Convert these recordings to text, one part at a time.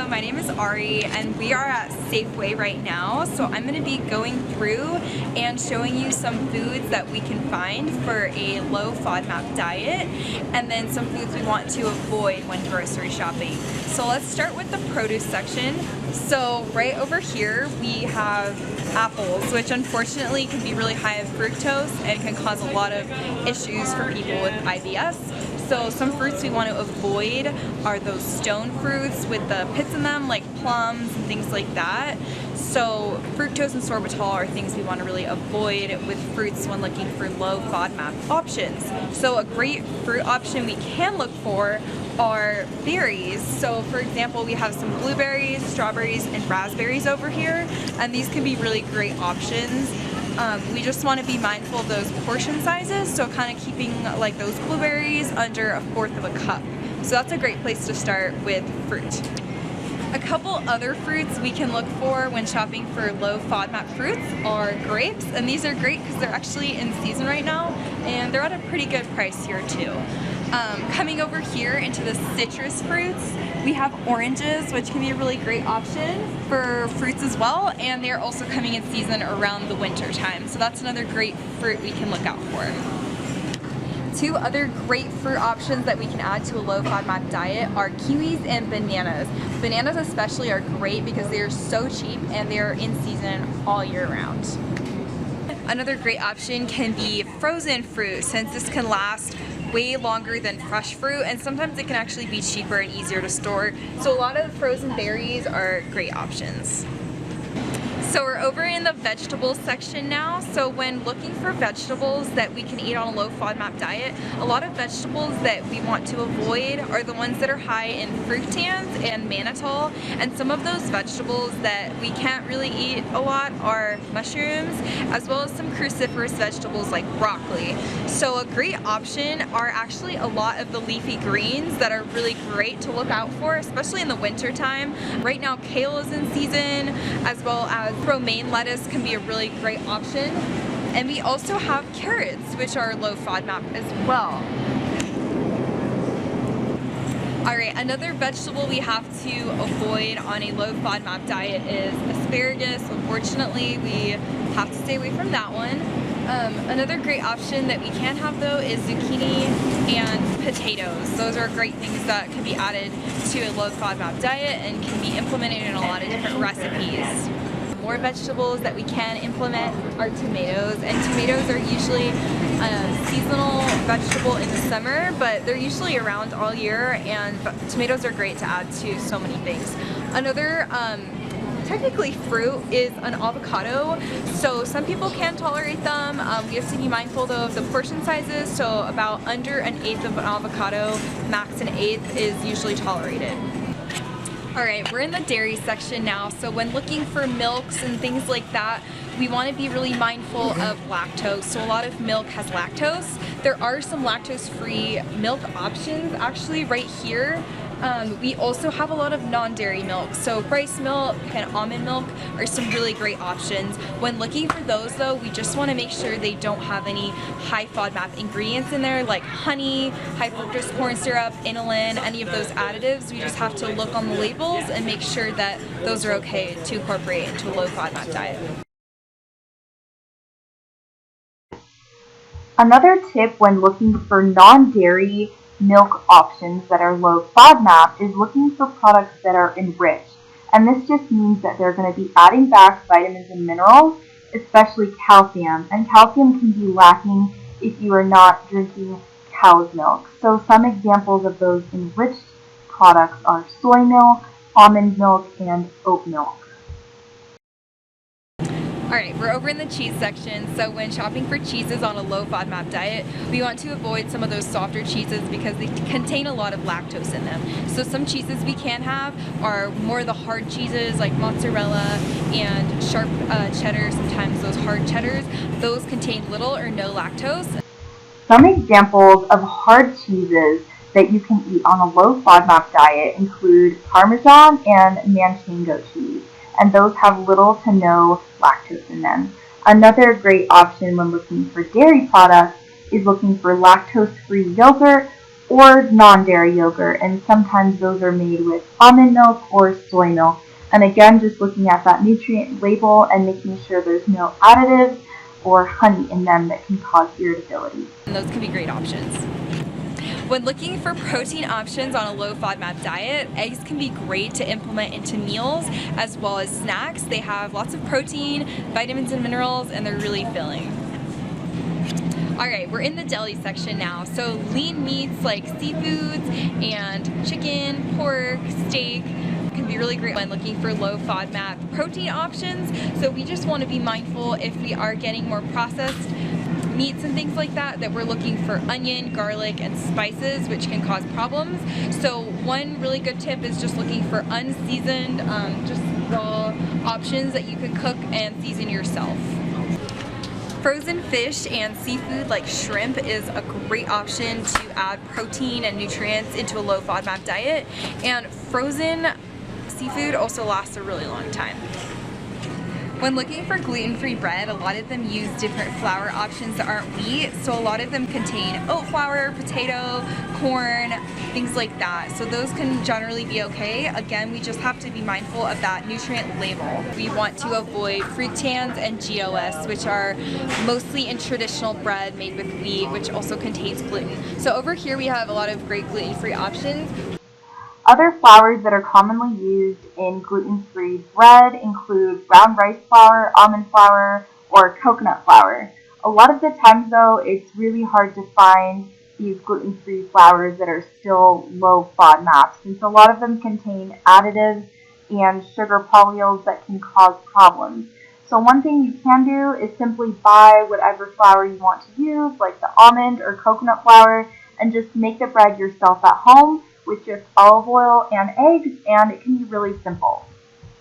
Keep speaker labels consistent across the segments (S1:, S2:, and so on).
S1: my name is Ari and we are at Safeway right now. So I'm going to be going through and showing you some foods that we can find for a low FODMAP diet and then some foods we want to avoid when grocery shopping. So let's start with the produce section. So right over here we have apples, which unfortunately can be really high in fructose and can cause a lot of issues for people with IBS. So some fruits we want to avoid are those stone fruits with the pits in them, like plums and things like that. So fructose and sorbitol are things we want to really avoid with fruits when looking for low FODMAP options. So a great fruit option we can look for are berries. So for example, we have some blueberries, strawberries, and raspberries over here, and these can be really great options. We just want to be mindful of those portion sizes, so kind of keeping like those blueberries under 1/4 of a cup. So that's a great place to start with fruit. A couple other fruits we can look for when shopping for low FODMAP fruits are grapes, and these are great because they're actually in season right now and they're at a pretty good price here too. Coming over here into the citrus fruits, we have oranges, which can be a really great option for fruits as well, and they're also coming in season around the winter time, so that's another great fruit we can look out for. Two other great fruit options that we can add to a low FODMAP diet are kiwis and bananas. Bananas especially are great because they are so cheap and they are in season all year round. Another great option can be frozen fruit, since this can last way longer than fresh fruit, and sometimes it can actually be cheaper and easier to store. So a lot of frozen berries are great options. So we're over in the vegetables section now. So when looking for vegetables that we can eat on a low FODMAP diet, a lot of vegetables that we want to avoid are the ones that are high in fructans and mannitol, and some of those vegetables that we can't really eat a lot are mushrooms, as well as some cruciferous vegetables like broccoli. So a great option are actually a lot of the leafy greens that are really great to look out for, especially in the winter time. Right now kale is in season, as well as romaine lettuce can be a really great option. And we also have carrots, which are low FODMAP as well. Alright, another vegetable we have to avoid on a low FODMAP diet is asparagus. Unfortunately, we have to stay away from that one. Another great option that we can have though is zucchini and potatoes. Those are great things that can be added to a low FODMAP diet and can be implemented in a lot of different recipes. More vegetables that we can implement are tomatoes, and tomatoes are usually a seasonal vegetable in the summer, but they're usually around all year, and tomatoes are great to add to so many things. Another technically fruit is an avocado. So some people can tolerate them. We have to be mindful though of the portion sizes, so about under 1/8 of an avocado, max 1/8 is usually tolerated. Alright, we're in the dairy section now, so when looking for milks and things like that, we want to be really mindful of lactose. So a lot of milk has lactose. There are some lactose-free milk options actually right here. We also have a lot of non-dairy milk, so rice milk and almond milk are some really great options. When looking for those though, we just want to make sure they don't have any high FODMAP ingredients in there like honey, high fructose corn syrup, inulin, any of those additives. We just have to look on the labels and make sure that those are okay to incorporate into a low FODMAP diet.
S2: Another tip when looking for non-dairy milk options that are low FODMAP is looking for products that are enriched. And this just means that they're going to be adding back vitamins and minerals, especially calcium. And calcium can be lacking if you are not drinking cow's milk. So some examples of those enriched products are soy milk, almond milk, and oat milk.
S1: Alright, we're over in the cheese section, so when shopping for cheeses on a low FODMAP diet, we want to avoid some of those softer cheeses because they contain a lot of lactose in them. So some cheeses we can have are more the hard cheeses like mozzarella and sharp cheddar, sometimes those hard cheddars. Those contain little or no lactose.
S2: Some examples of hard cheeses that you can eat on a low FODMAP diet include Parmesan and Manchego cheese, and those have little to no lactose in them. Another great option when looking for dairy products is looking for lactose-free yogurt or non-dairy yogurt, and sometimes those are made with almond milk or soy milk. And again, just looking at that nutrient label and making sure there's no additives or honey in them that can cause irritability.
S1: And those can be great options. When looking for protein options on a low FODMAP diet, eggs can be great to implement into meals as well as snacks. They have lots of protein, vitamins and minerals, and they're really filling. Alright, we're in the deli section now. So lean meats like seafoods and chicken, pork, steak can be really great when looking for low FODMAP protein options. So we just want to be mindful if we are getting more processed meats and things like that, that we're looking for onion, garlic, and spices, which can cause problems. So one really good tip is just looking for unseasoned, just raw options that you can cook and season yourself. Frozen fish and seafood like shrimp is a great option to add protein and nutrients into a low FODMAP diet, and frozen seafood also lasts a really long time. When looking for gluten-free bread, a lot of them use different flour options that aren't wheat, so a lot of them contain oat flour, potato, corn, things like that. So those can generally be okay. Again, we just have to be mindful of that nutrient label. We want to avoid fructans and GOS, which are mostly in traditional bread made with wheat, which also contains gluten. So over here we have a lot of great gluten-free options.
S2: Other flours that are commonly used in gluten-free bread include brown rice flour, almond flour, or coconut flour. A lot of the times though, it's really hard to find these gluten-free flours that are still low FODMAP, since a lot of them contain additives and sugar polyols that can cause problems. So one thing you can do is simply buy whatever flour you want to use, like the almond or coconut flour, and just make the bread yourself at home with just olive oil and eggs, and it can be really simple.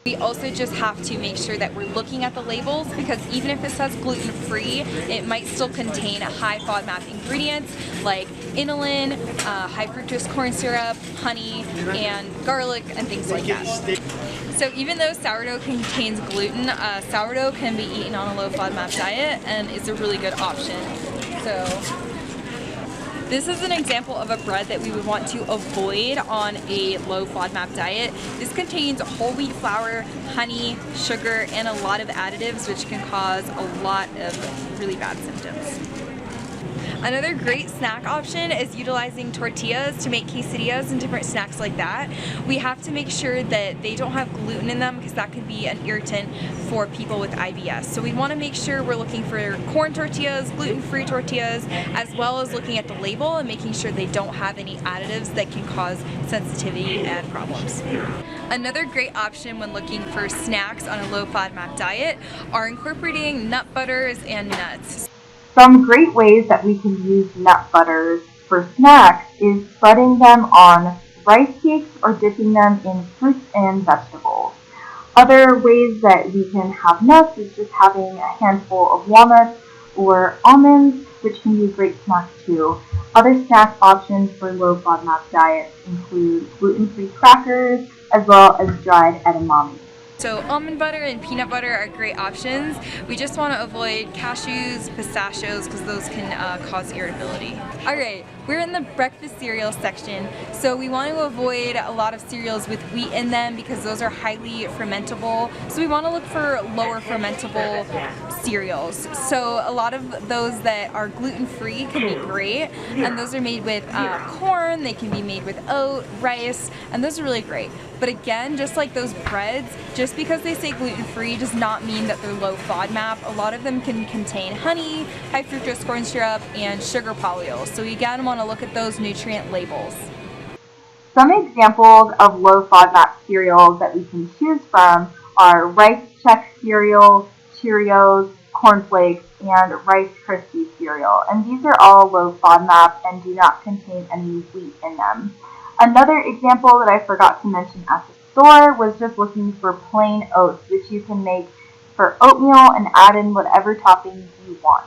S1: We also just have to make sure that we're looking at the labels, because even if it says gluten-free, it might still contain high FODMAP ingredients like inulin, high fructose corn syrup, honey, and garlic, and things like that. So even though sourdough contains gluten, sourdough can be eaten on a low FODMAP diet and is a really good option. So this is an example of a bread that we would want to avoid on a low FODMAP diet. This contains whole wheat flour, honey, sugar, and a lot of additives, which can cause a lot of really bad symptoms. Another great snack option is utilizing tortillas to make quesadillas and different snacks like that. We have to make sure that they don't have gluten in them, because that could be an irritant for people with IBS. So we want to make sure we're looking for corn tortillas, gluten-free tortillas, as well as looking at the label and making sure they don't have any additives that can cause sensitivity and problems. Another great option when looking for snacks on a low FODMAP diet are incorporating nut butters and nuts.
S2: Some great ways that we can use nut butters for snacks is spreading them on rice cakes or dipping them in fruits and vegetables. Other ways that we can have nuts is just having a handful of walnuts or almonds, which can be a great snack too. Other snack options for low FODMAP diets include gluten-free crackers as well as dried edamame.
S1: So almond butter and peanut butter are great options. We just want to avoid cashews, pistachios, because those can cause irritability. Alright, we're in the breakfast cereal section. So we want to avoid a lot of cereals with wheat in them, because those are highly fermentable. So we want to look for lower fermentable cereals. So a lot of those that are gluten-free can be great, and those are made with corn, they can be made with oat, rice, and those are really great. But again, just like those breads, just because they say gluten-free does not mean that they're low FODMAP. A lot of them can contain honey, high fructose corn syrup, and sugar polyols. So you again want to look at those nutrient labels.
S2: Some examples of low FODMAP cereals that we can choose from are Rice Chex cereal, Cheerios, cornflakes, and Rice Krispies cereal. And these are all low FODMAP and do not contain any wheat in them. Another example that I forgot to mention at the store was just looking for plain oats, which you can make for oatmeal and add in whatever toppings you want.